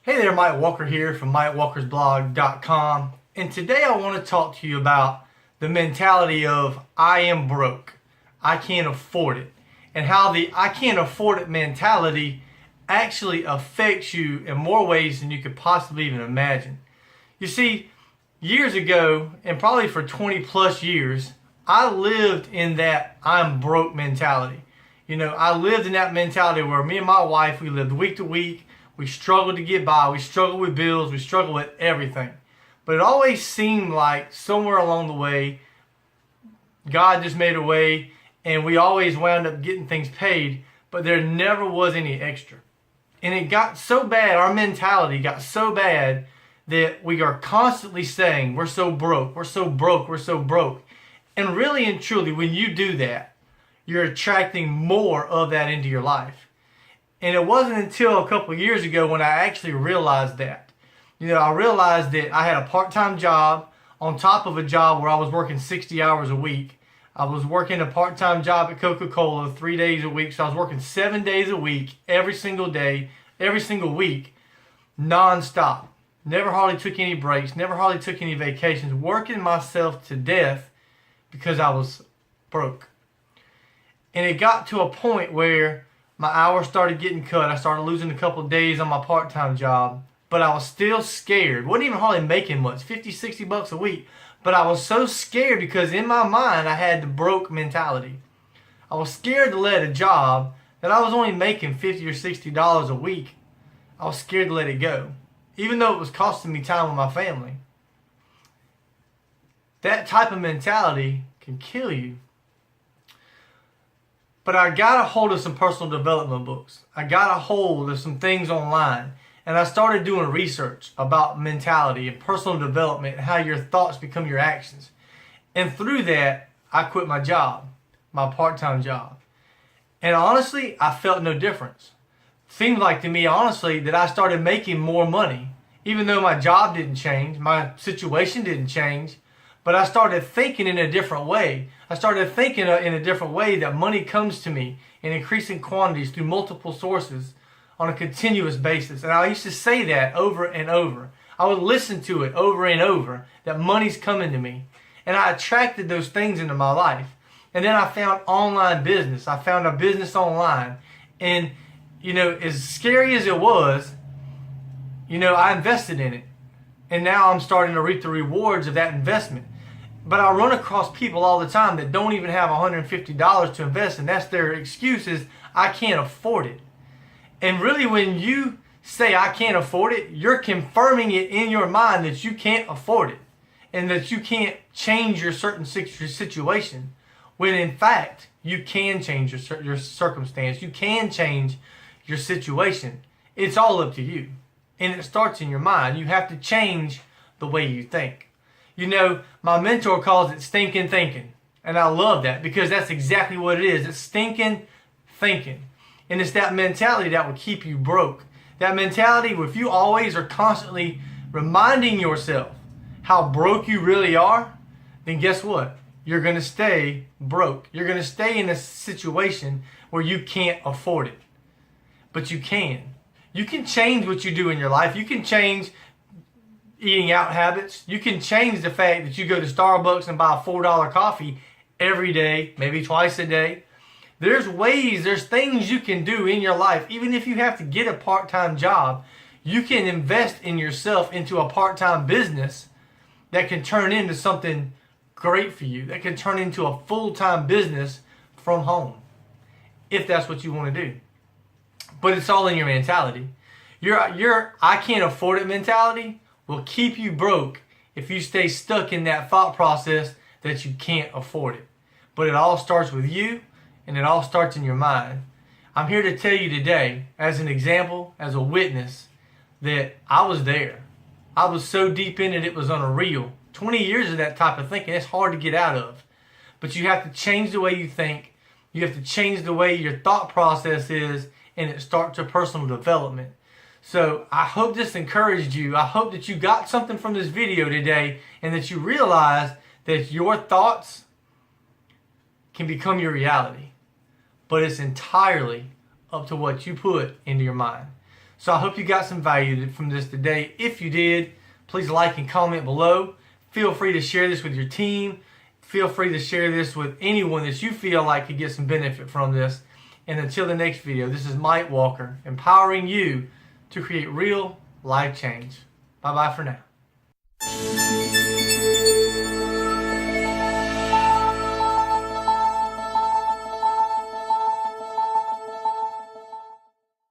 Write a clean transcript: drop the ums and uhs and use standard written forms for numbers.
Hey there, Mike Walker here from MikeWalkersBlog.com, and today I want to talk to you about the mentality of I am broke, I can't afford it, and how the I can't afford it mentality actually affects you in more ways than you could possibly even imagine. You see, years ago, and probably for 20 plus years, I lived in that I'm broke mentality. I lived in that mentality where me and my wife, we lived week to week. We struggled to get by. We struggled with bills. We struggled with everything. But it always seemed like somewhere along the way, God just made a way, and we always wound up getting things paid, but there never was any extra. And it got so bad, our mentality got so bad that we are constantly saying, we're so broke, we're so broke, we're so broke. And really and truly, when you do that, you're attracting more of that into your life. And it wasn't until a couple of years ago when I actually realized that. I realized that I had a part-time job on top of a job where I was working 60 hours a week. I was working a part-time job at Coca-Cola 3 days a week. So I was working 7 days a week, every single day, every single week, non-stop. Never hardly took any breaks, never hardly took any vacations, working myself to death because I was broke. And it got to a point where my hours started getting cut. I started losing a couple of days on my part-time job, but I was still scared. Wasn't even hardly making much, 50, 60 bucks a week. But I was so scared because in my mind I had the broke mentality. I was scared to let a job that I was only making $50 or $60 a week. I was scared to let it go, even though it was costing me time with my family. That type of mentality can kill you. But I got a hold of some personal development books. I got a hold of some things online. And I started doing research about mentality and personal development and how your thoughts become your actions. And through that, I quit my job, my part-time job. And honestly, I felt no difference. Seemed like to me, honestly, that I started making more money. Even though my job didn't change, my situation didn't change. But I started thinking in a different way. I started thinking in a different way that money comes to me in increasing quantities through multiple sources on a continuous basis. And I used to say that over and over. I would listen to it over and over, that money's coming to me. And I attracted those things into my life. And then I found online business. I found a business online. And, as scary as it was, I invested in it. And now I'm starting to reap the rewards of that investment. But I run across people all the time that don't even have $150 to invest, and that's their excuse is, I can't afford it. And really, when you say I can't afford it, you're confirming it in your mind that you can't afford it and that you can't change your certain situation, when in fact, you can change your circumstance. You can change your situation. It's all up to you. And it starts in your mind. You have to change the way you think. My mentor calls it stinking thinking. And I love that because that's exactly what it is. It's stinking thinking. And it's that mentality that will keep you broke. That mentality, if you always are constantly reminding yourself how broke you really are, then guess what? You're going to stay broke. You're going to stay in a situation where you can't afford it. But you can. You can change what you do in your life. You can change eating out habits. You can change the fact that you go to Starbucks and buy a $4 coffee every day, maybe twice a day. There's things you can do in your life. Even if you have to get a part-time job, you can invest in yourself into a part-time business that can turn into something great for you, that can turn into a full-time business from home, if that's what you want to do. But it's all in your mentality. Your I can't afford it mentality will keep you broke if you stay stuck in that thought process that you can't afford it. But it all starts with you, and it all starts in your mind. I'm here to tell you today, as an example, as a witness, that I was there. I was so deep in it, it was unreal. 20 years of that type of thinking, it's hard to get out of. But you have to change the way you think. You have to change the way your thought process is, and it starts your personal development. So I hope this encouraged you. I hope that you got something from this video today and that you realize that your thoughts can become your reality. But it's entirely up to what you put into your mind. So I hope you got some value from this today. If you did, please like and comment below. Feel free to share this with your team. Feel free to share this with anyone that you feel like could get some benefit from this. And until the next video, this is Mike Walker, empowering you to create real life change. Bye-bye for now.